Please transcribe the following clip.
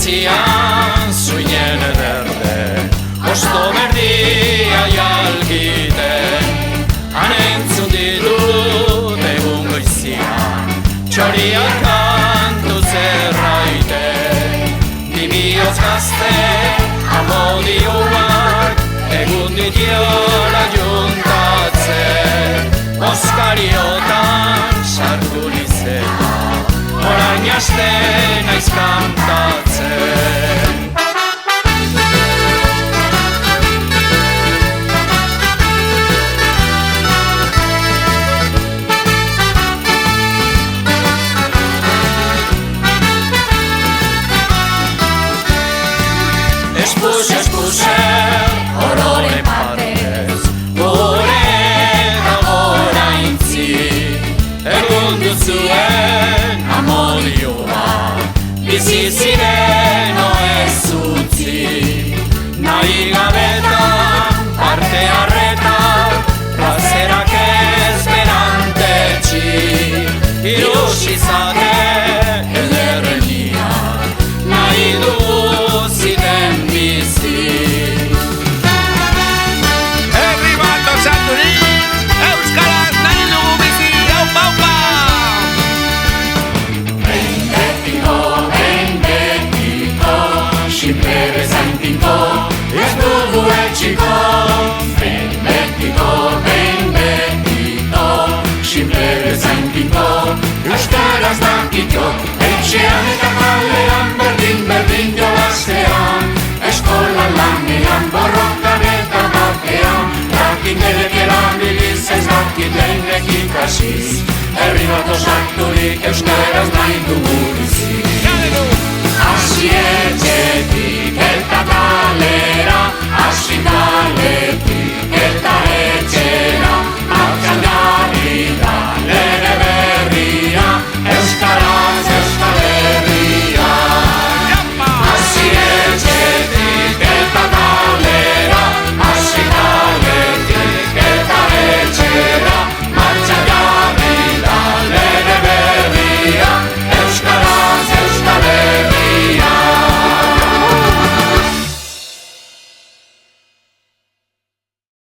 Itzian zuinen ederde Osto berdia jalgiten Han entzun ditut egun goizian Txoriak kantu zerraiten Bibioz gazte amodioak Egun ditiola juntatzen Oskariotan sartu nizela Orain aste naiz kantatzen Espuse, ororen partez Gure da goraintzi Egun duzuen amodioa Bizi ziren ez utzi Nahi gabetan parte harretan Plazerak ez berantetxi Irusi zate ederrenian Nahi dugu ziten bizi Herri bat osatu nik, euskaraz nahi dugu bizi, aupa, aupa! Behin betiko, simple bezain tinko, ez dugu etxiko. Behin betiko, simple bezain tinko, euskaraz dakito. Etxean eta kalean, berdin jolaztean, eskola lanean, borrokan eta batean. Dakit elekeran biliz, ez dakit lehinek ikasiz, herri bat osaturik euskaraz nahi dugu